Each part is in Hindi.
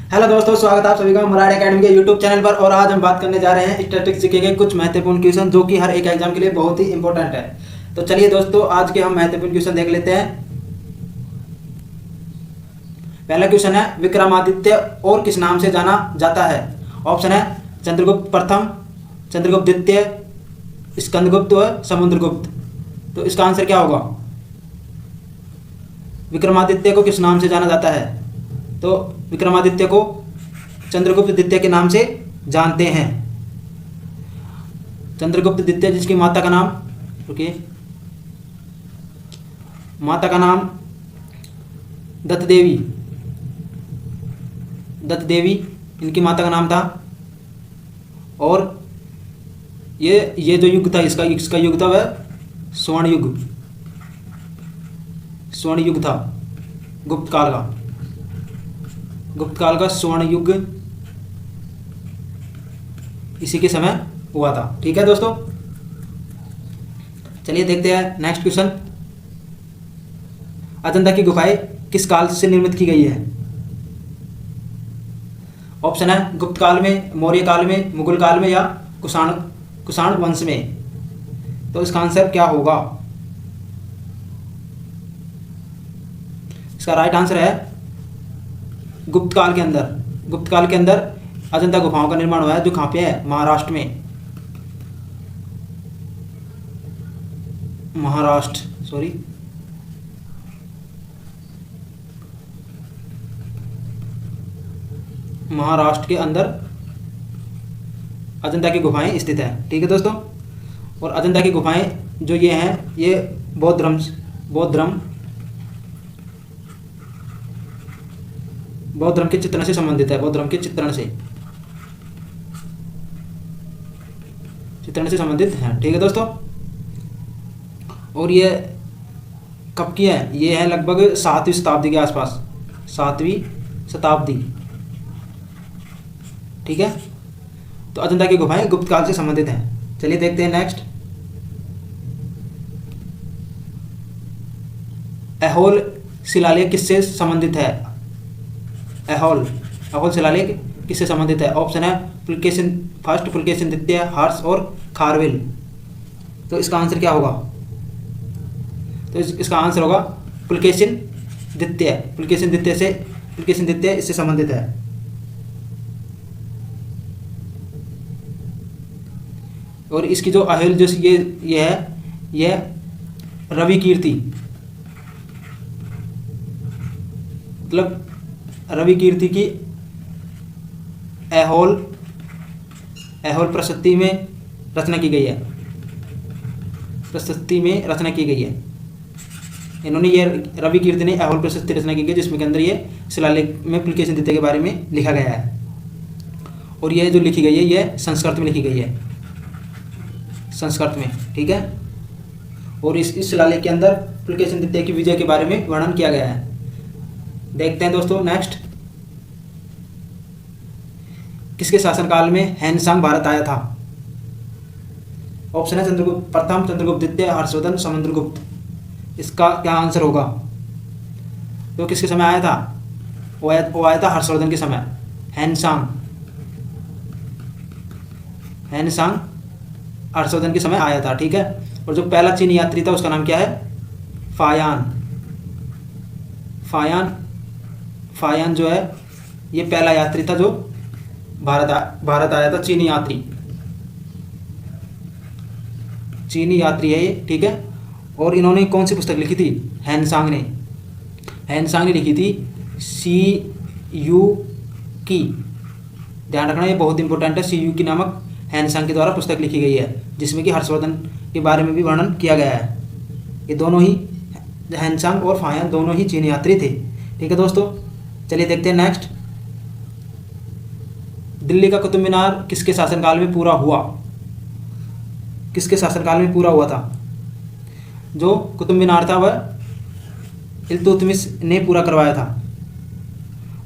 हेलो दोस्तों, स्वागत है आप सभी का मराठी एकेडमी के यूट्यूब चैनल पर। और आज हम बात करने जा रहे हैं स्टैटिस्टिक्स जीके के कुछ महत्वपूर्ण क्वेश्चन जो कि हर एक एग्जाम के लिए बहुत ही इंपॉर्टेंट है। तो चलिए दोस्तों, आज के हम महत्वपूर्ण क्वेश्चन देख लेते हैं। पहला क्वेश्चन है, विक्रमादित्य और किस नाम से जाना जाता है? ऑप्शन है चंद्रगुप्त प्रथम, चंद्रगुप्त द्वितीय, स्कंदगुप्त व समुद्रगुप्त। तो इसका आंसर क्या होगा? विक्रमादित्य को किस नाम से जाना जाता है? तो विक्रमादित्य को चंद्रगुप्त द्वितीय के नाम से जानते हैं। चंद्रगुप्त द्वितीय जिसकी माता का नाम, माता का नाम दत्त देवी इनकी माता का नाम था। और ये जो युग था इसका युग था वह स्वर्ण युग था। गुप्त काल का स्वर्ण युग इसी के समय हुआ था। ठीक है दोस्तों, चलिए देखते हैं नेक्स्ट क्वेश्चन। अजंता की गुफाएं किस काल से निर्मित की गई है? ऑप्शन है गुप्त काल में, मौर्य काल में, मुगल काल में या कुषाण वंश में। तो इसका आंसर क्या होगा? इसका राइट आंसर है गुप्त काल के अंदर अजंता गुफाओं का निर्माण हुआ है, जो कहाँ पे है? महाराष्ट्र में। महाराष्ट्र के अंदर अजंता की गुफाएं स्थित है। ठीक है दोस्तों, और अजंता की गुफाएं जो ये हैं, ये बौद्ध धर्म के चित्रण से संबंधित है। बौद्ध धर्म के चित्रण से संबंधित है। ठीक है दोस्तों, और ये कब की है? ये है लगभग 7वीं शताब्दी के आसपास, 7वीं शताब्दी। ठीक है, तो अजंता की गुफाएं गुप्त काल से संबंधित हैं। चलिए देखते हैं नेक्स्ट। ऐहोल शिलालेख किससे संबंधित है? ऐहोल शिलालेख किससे संबंधित है? ऑप्शन है पुलकेशिन फर्स्ट, पुलकेशिन द्वितीय, हर्ष और खारवेल। तो इसका आंसर क्या होगा? तो इसका आंसर होगा पुलकेशिन द्वितीय। पुलकेशिन द्वितीय इससे संबंधित है। और इसकी जो अहेल जो ये है, यह रवि कीर्ति, मतलब रवि कीर्ति की ऐहोल प्रशस्ति में रचना की गई है। इन्होंने ये रवि कीर्ति ने ऐहोल प्रशस्ति रचना की गई, जिसमें के अंदर ये शिलालेख में पुलकेशिन द्वितीय के बारे में लिखा गया है। और ये जो लिखी गई है, ये संस्कृत में लिखी गई है, संस्कृत में। ठीक है, और इस शिलालेख के अंदर पुलकेशिन द्वितीय की विजय के बारे में वर्णन किया गया है। देखते हैं दोस्तों नेक्स्ट। किसके शासनकाल में हैनसांग भारत आया था? ऑप्शन है चंद्रगुप्त प्रथम, चंद्रगुप्त द्वितीय, हर्षवर्धन, समुद्रगुप्त। इसका क्या आंसर होगा? तो किसके समय आया था? वो आया था हर्षवर्धन के समय। हैनसांग हर्षवर्धन के समय आया था। ठीक है, और जो पहला चीनी यात्री था उसका नाम क्या है? फायान जो है, ये पहला यात्री था जो भारत आया था। चीनी यात्री है ये। ठीक है, और इन्होंने कौन सी पुस्तक लिखी थी? हैनसांग ने लिखी थी CU की। ध्यान रखना, ये बहुत इंपॉर्टेंट है। CU की नामक हैनसांग के द्वारा पुस्तक लिखी गई है, जिसमें कि हर्षवर्धन के बारे में भी वर्णन किया गया है। ये दोनों ही, हैनसांग और फायान, दोनों ही चीनी यात्री थे। ठीक है दोस्तों, चलिए देखते हैं नेक्स्ट। दिल्ली का कुतुब मीनार किसके शासनकाल में पूरा हुआ? किसके शासनकाल में पूरा हुआ था? जो कुतुब मीनार था वह इल्तुतमिश ने पूरा करवाया था।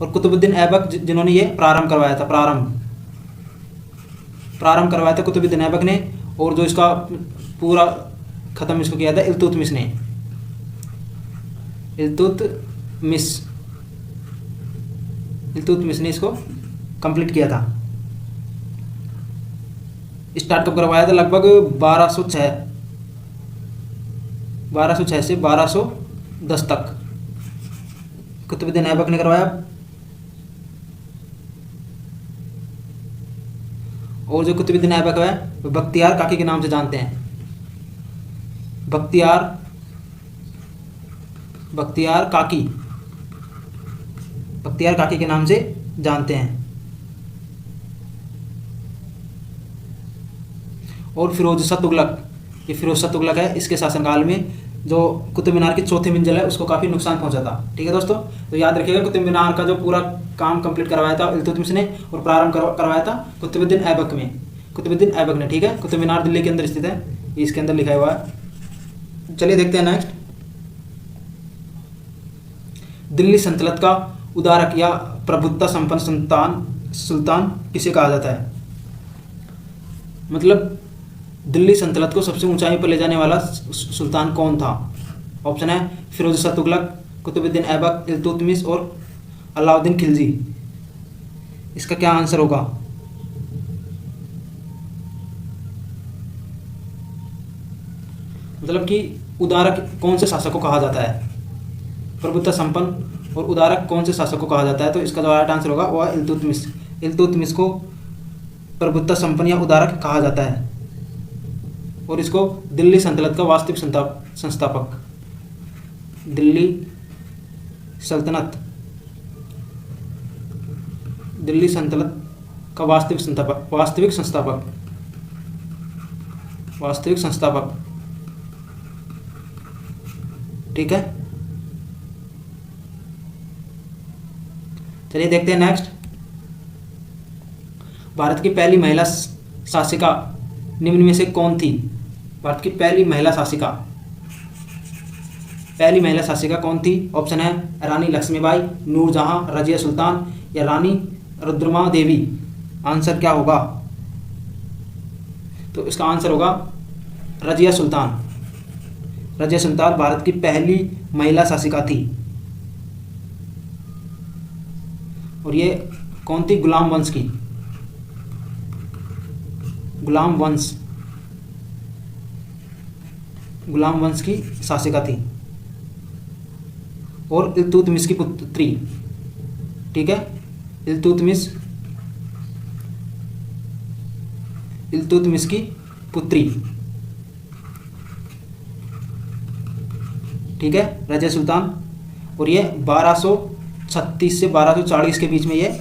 और कुतुबुद्दीन ऐबक जिन्होंने ये प्रारंभ करवाया था कुतुबुद्दीन ऐबक ने। और जो इसका पूरा ख़त्म इसको किया था इल्तुतमिश ने। इल्तुतमिश इल्तुतमिश ने इसको कंप्लीट किया था। स्टार्ट कब करवाया था? लगभग 1206 से 1210 तक कुतुबुद्दीन ऐबक ने करवाया। और जो कुतुबुद्दीन ऐबक है वो बख्तियार काकी के नाम से जानते हैं। बख्तियार काकी के नाम से जानते हैं। और फिरोज शाह तुगलक, ये फिरोज शाह तुगलक है, इसके शासनकाल में जो कुतुब मीनार की चौथी मंजिल है उसको काफ़ी नुकसान पहुंचा था। ठीक है दोस्तों, तो याद रखिएगा कुतुब मीनार का जो पूरा काम कंप्लीट करवाया था इल्तुतमिश ने और प्रारंभ करवाया था कुतुबुद्दीन ऐबक ने। ठीक है, कुतुब मीनार दिल्ली के अंदर स्थित है, ये इसके अंदर लिखा हुआ है। चलिए देखते हैं नेक्स्ट। दिल्ली सल्तनत का उदारक या प्रभुत्ता संपन्न सुल्तान किसे कहा जाता है? मतलब दिल्ली सल्तनत को सबसे ऊंचाई पर ले जाने वाला सुल्तान कौन था? ऑप्शन है फिरोज शाह तुगलक, कुतुबुद्दीन ऐबक, इल्तुतमिश और अलाउद्दीन खिलजी। इसका क्या आंसर होगा? मतलब कि उदारक कौन से शासक को कहा जाता है? प्रभुत्ता संपन्न और उदारक कौन से शासक को कहा जाता है? तो इसका जो राइट आंसर होगा वह इल्तुतमिश। इल्तुतमिश को प्रभुत्ता संपन्न या उदारक कहा जाता है और इसको दिल्ली सल्तनत का वास्तविक संस्थापक, दिल्ली सल्तनत का वास्तविक संस्थापक। ठीक है, चलिए देखते हैं नेक्स्ट। भारत की पहली महिला शासिका निम्न में से कौन थी? भारत की पहली महिला शासिका कौन थी? ऑप्शन है रानी लक्ष्मीबाई, नूरजहां, रजिया सुल्तान या रानी रुद्रमा देवी। आंसर क्या होगा? तो इसका आंसर होगा रजिया सुल्तान भारत की पहली महिला शासिका थी। और ये कौन थी? गुलाम वंश की शासिका थी और इल्तुतमिश की पुत्री। ठीक है, इल्तुतमिश की पुत्री। ठीक है, रजिया सुल्तान। और ये 1236 से 1240 के बीच में ये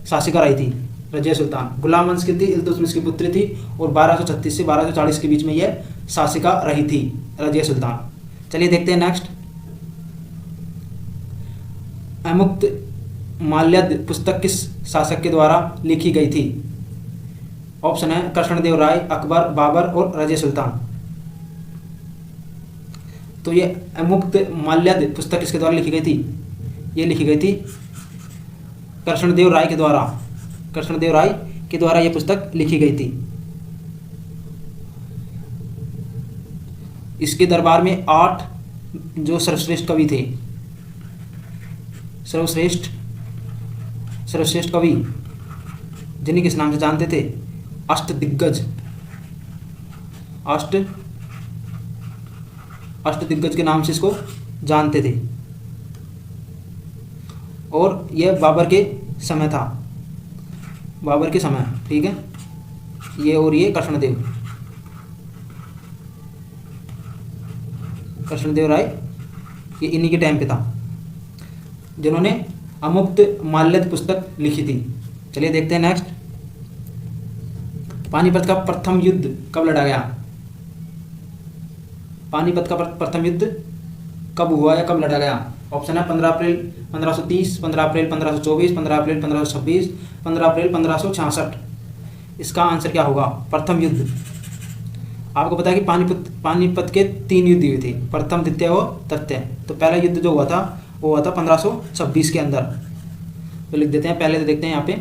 शासिका रही थी रजिया सुल्तान। गुलाम वंश की थी, इल्तुतमिश की पुत्री थी और 1236 से 1240 के बीच में यह शासिका रही थी रजिया सुल्तान। चलिए देखते हैं नेक्स्ट। अमुक्तमाल्यद पुस्तक किस शासक के द्वारा लिखी गई थी? ऑप्शन है कृष्णदेव राय, अकबर, बाबर और रजिया सुल्तान। तो ये अमुक्तमाल्यद पुस्तक किसके द्वारा लिखी गई थी? ये लिखी गई थी कृष्णदेव राय के द्वारा ये पुस्तक लिखी गई थी। इसके दरबार में 8 जो सर्वश्रेष्ठ कवि थे, सर्वश्रेष्ठ कवि जिन्हें किस नाम से जानते थे? अष्टदिग्गज के नाम से इसको जानते थे। और यह बाबर के समय था, ठीक है। ये और ये कृष्णदेव राय, ये इन्हीं के टाइम पे था जिन्होंने अमुक्तमाल्यद पुस्तक लिखी थी। चलिए देखते हैं नेक्स्ट। पानीपत का प्रथम युद्ध कब लड़ा गया? पानीपत का प्रथम युद्ध कब हुआ या कब लड़ा गया? ऑप्शन है 15 अप्रैल 1530, 15 अप्रैल 1524, 15 अप्रैल 1526, 15 अप्रैल 1566। इसका आंसर क्या होगा? प्रथम युद्ध। आपको पता है कि पानीपत के 3 युद्ध हुए थे, प्रथम, द्वितीय और तृतीय। तो पहला युद्ध जो हुआ था वो हुआ था 1526 के अंदर। तो लिख देते हैं, पहले तो देखते हैं यहाँ पे,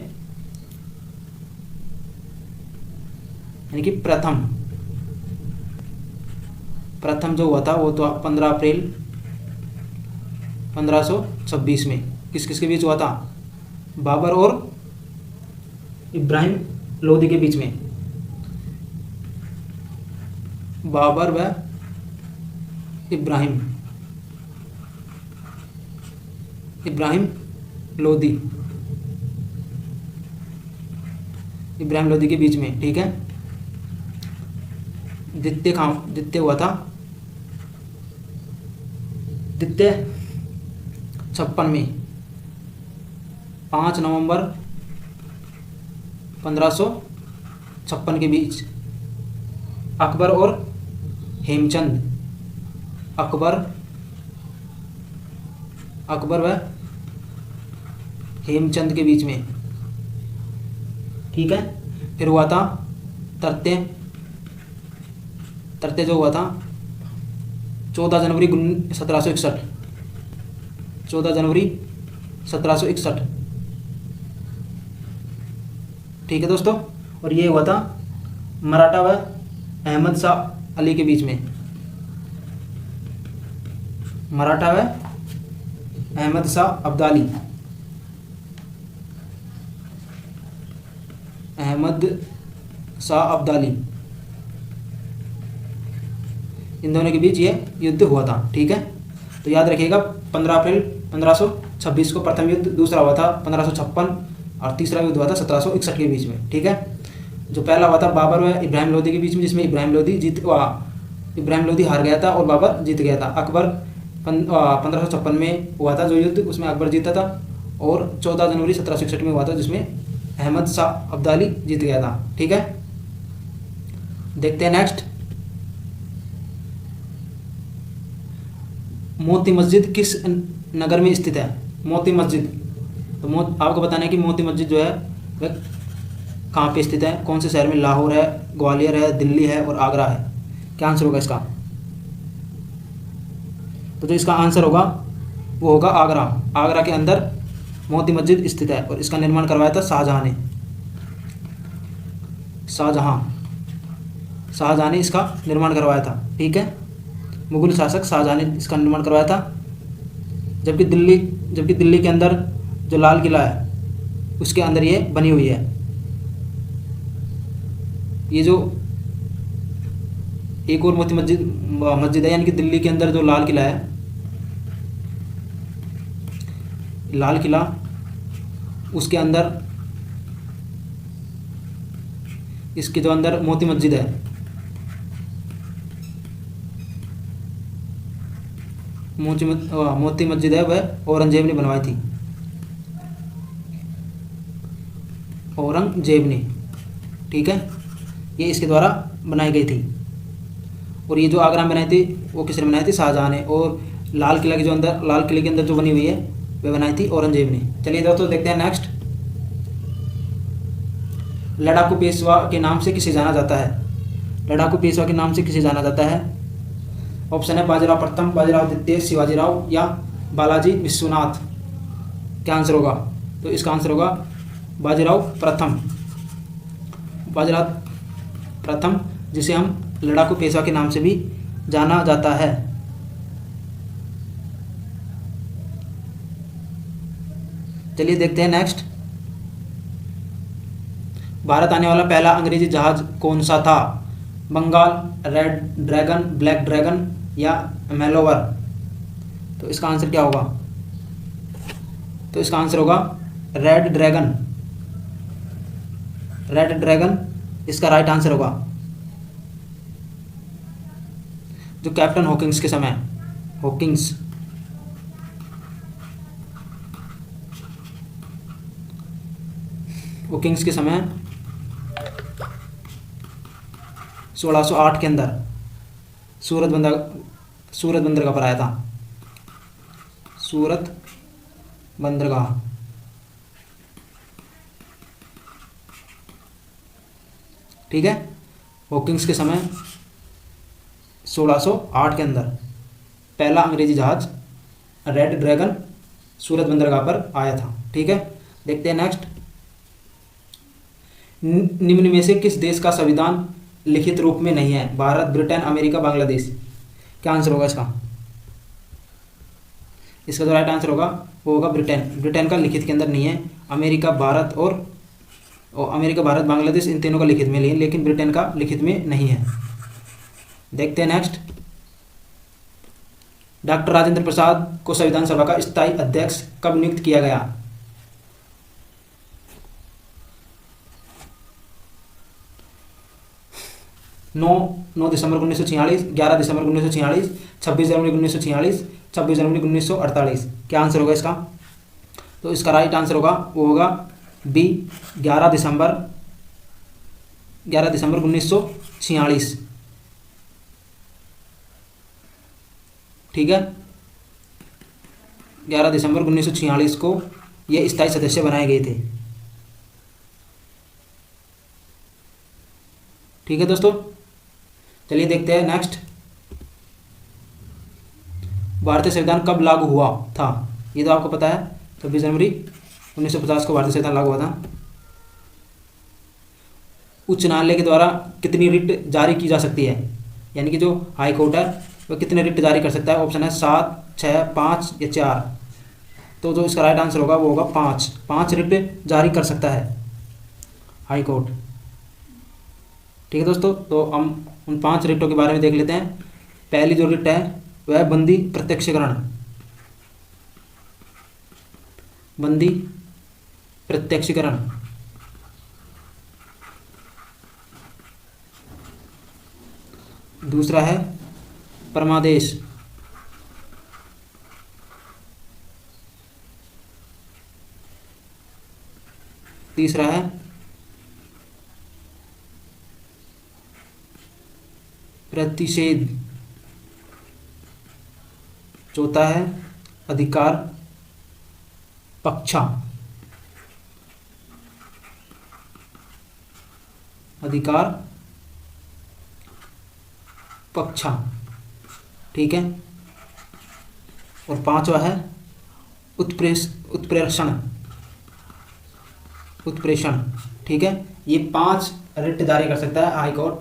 यानी कि प्रथम जो हुआ था वो तो 15 अप्रैल 1526 में किस किस के बीच हुआ था? बाबर और इब्राहिम लोदी के बीच में, बाबर व इब्राहिम लोदी, इब्राहिम लोदी के बीच में, ठीक है। द्वितीय हुआ था द्वितीय 56 में, 5 नवंबर 1556 के बीच अकबर और हेमचंद, अकबर व हेमचंद के बीच में, ठीक है। फिर हुआ था तृतीय जो हुआ था 14 जनवरी 1761, 14 जनवरी 1761, ठीक है दोस्तों। और ये हुआ था मराठा व अहमद शाह अली के बीच में, मराठा व अहमद शाह अब्दाली, इन दोनों के बीच ये युद्ध हुआ था, ठीक है। तो याद रखिएगा 15 अप्रैल 1526 को प्रथम युद्ध, दूसरा हुआ था 1556 और तीसरा युद्ध हुआ था 1761 के बीच में, ठीक है। जो पहला हुआ था बाबर व इब्राहिम लोदी के बीच में, जिसमें इब्राहिम लोदी हार गया था और बाबर जीत गया था। अकबर 1556 में हुआ था जो युद्ध, उसमें अकबर जीता था, और 14 जनवरी 1761 में हुआ था जिसमें अहमद शाह अब्दाली जीत गया था, ठीक है। देखते हैं नेक्स्ट, मोती मस्जिद किस नगर में स्थित है? मोती मस्जिद, तो आपको बताना है कि मोती मस्जिद जो है वह कहाँ पे स्थित है, कौन से शहर में? लाहौर है, ग्वालियर है, दिल्ली है और आगरा है। क्या आंसर होगा इसका? तो जो इसका आंसर होगा वो होगा आगरा। आगरा के अंदर मोती मस्जिद स्थित है और इसका निर्माण करवाया था शाहजहां ने। शाहजहां ने इसका निर्माण करवाया था, ठीक है। मुगल शासक शाहजहां ने इसका निर्माण करवाया था। जबकि दिल्ली के अंदर जो लाल किला है उसके अंदर ये बनी हुई है। ये जो एक और मोती मस्जिद है, यानी कि दिल्ली के अंदर जो लाल किला है, लाल किला, उसके अंदर इसके जो अंदर मोती मस्जिद है, मोती मस्जिद है वह औरंगजेब ने बनवाई थी, औरंगजेब ने, ठीक है। ये इसके द्वारा बनाई गई थी। और ये जो आगरा में बनाई थी वो किसने बनाई थी? शाहजहां ने। और लाल किले के अंदर जो बनी हुई है वह बनाई थी औरंगजेब ने। चलिए दोस्तों देखते हैं नेक्स्ट, लड़ाकू पेशवा के नाम से किसे जाना जाता है? लड़ाकू पेशवा के नाम से किसे जाना जाता है? ऑप्शन है बाजीराव प्रथम, बाजीराव द्वितीय, शिवाजीराव या बालाजी विश्वनाथ। क्या आंसर होगा? तो इसका आंसर होगा बाजीराव प्रथम। बाजीराव प्रथम, जिसे हम लड़ाकू पेशवा के नाम से भी जाना जाता है। चलिए देखते हैं नेक्स्ट, भारत आने वाला पहला अंग्रेजी जहाज कौन सा था? Bengal, red dragon, black dragon या मेलोवर। तो इसका आंसर क्या होगा? तो इसका आंसर होगा रेड ड्रैगन। रेड ड्रैगन इसका राइट आंसर होगा। जो कैप्टन हॉकिंस के समय, हॉकिंस के समय 1608 के अंदर सूरत बंदरगाह पर आया था। सूरत बंदरगाह, ठीक है। हॉकिंस के समय 1608 के अंदर पहला अंग्रेजी जहाज रेड ड्रैगन सूरत बंदरगाह पर आया था, ठीक है। देखते हैं नेक्स्ट, निम्न में से किस देश का संविधान लिखित रूप में नहीं है? Bharat, Britain, America, Bangladesh. क्या आंसर होगा इसका? इसका जो राइट आंसर होगा वो होगा ब्रिटेन। ब्रिटेन का लिखित के अंदर नहीं है। अमेरिका, भारत और अमेरिका, भारत, बांग्लादेश, इन तीनों का लिखित में है, लेकिन ब्रिटेन का लिखित में नहीं है। देखते हैं नेक्स्ट। डॉक्टर राजेंद्र प्रसाद को संविधान सभा का स्थायी अध्यक्ष कब नियुक्त किया गया? 9 दिसंबर 1946, 11 दिसंबर 1946, 26 जनवरी 1946, 26 जनवरी 1948। क्या आंसर होगा इसका? तो इसका राइट आंसर होगा, वो होगा बी, 11 दिसंबर 1946। ठीक है, 11 दिसंबर 1946 को ये स्थायी सदस्य बनाए गए थे। ठीक है दोस्तों, चलिए देखते हैं नेक्स्ट। भारतीय संविधान कब लागू हुआ था? ये तो आपको पता है, 26 जनवरी 1950 को भारतीय संविधान लागू हुआ था। उच्च न्यायालय के द्वारा कितनी रिट जारी की जा सकती है? यानी कि जो हाई कोर्ट है वह कितने रिट जारी कर सकता है? ऑप्शन है 7, 6, 5 या 4। तो जो इसका राइट आंसर होगा वो होगा 5 रिट जारी कर सकता है हाई कोर्ट। ठीक है दोस्तों, तो हम उन 5 रिटों के बारे में देख लेते हैं। पहली जो रिट है वह है बंदी प्रत्यक्षीकरण। बंदी प्रत्यक्षीकरण। दूसरा है परमादेश। तीसरा है प्रतिषेध। चौथा है अधिकार पक्षा। अधिकार पक्षा। ठीक है, और 5वां है उत्प्रेषण। उत्प्रेषण। ठीक है, ये 5 रिट जारी कर सकता है हाई कोर्ट।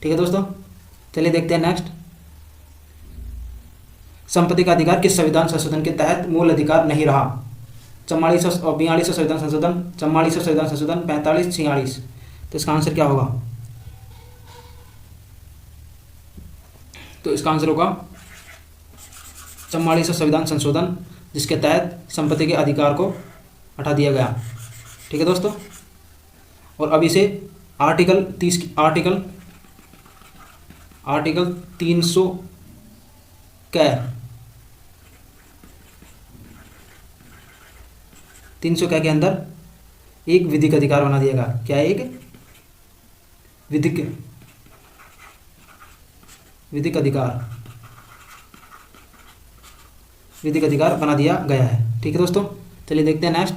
ठीक है दोस्तों, चलिए देखते हैं नेक्स्ट। संपत्ति का अधिकार किस संविधान संशोधन के तहत मूल अधिकार नहीं रहा? 44 और 42 संविधान संशोधन, 44 संविधान संशोधन, 45, 46। तो इसका आंसर क्या होगा? तो इसका आंसर होगा 44 संविधान संशोधन, जिसके तहत संपत्ति के अधिकार को हटा दिया गया। ठीक है दोस्तों, और अभी से आर्टिकल 300 क्या है? 300 क्या के अंदर एक विधिक अधिकार बना दिया गया। क्या है? एक विधिक अधिकार बना दिया गया है। ठीक है दोस्तों, चलिए देखते हैं नेक्स्ट।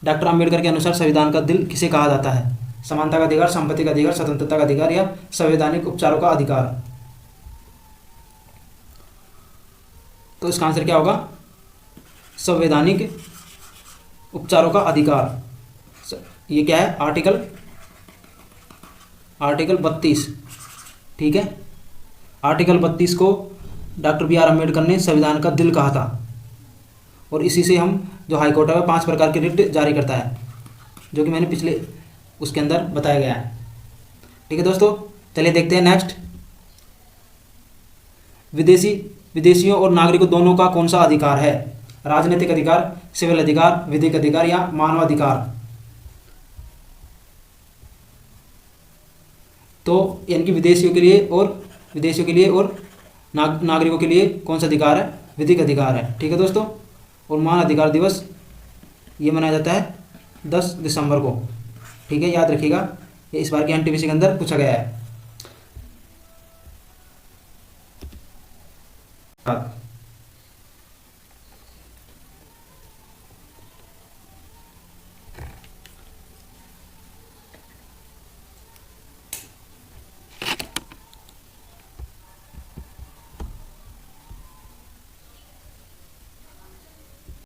डॉक्टर अंबेडकर के अनुसार संविधान का दिल किसे कहा जाता है? समानता का अधिकार, संपत्ति का अधिकार, स्वतंत्रता का अधिकार या संवैधानिक उपचारों का अधिकार? तो इसका आंसर क्या होगा? संवैधानिक उपचारों का अधिकार। ये क्या है? आर्टिकल 32। ठीक है, आर्टिकल 32 को डॉक्टर B.R. अम्बेडकर ने संविधान का दिल कहा था, और इसी से हम जो हाई कोर्ट है वह 5 प्रकार के रिट जारी करता है, जो कि मैंने पिछले उसके अंदर बताया गया है। ठीक है दोस्तों, चलिए देखते हैं नेक्स्ट। विदेशियों और नागरिकों दोनों का कौन सा अधिकार है? राजनीतिक अधिकार, सिविल अधिकार, विधिक अधिकार या मानवाधिकार? तो यानी कि विदेशियों के लिए और नागरिकों के लिए कौन सा अधिकार है? विधिक अधिकार है। ठीक है दोस्तों, और मानव अधिकार दिवस ये मनाया जाता है 10 दिसंबर को। ठीक है, याद रखिएगा, ये इस बार के एनटीपीसी के अंदर पूछा गया है।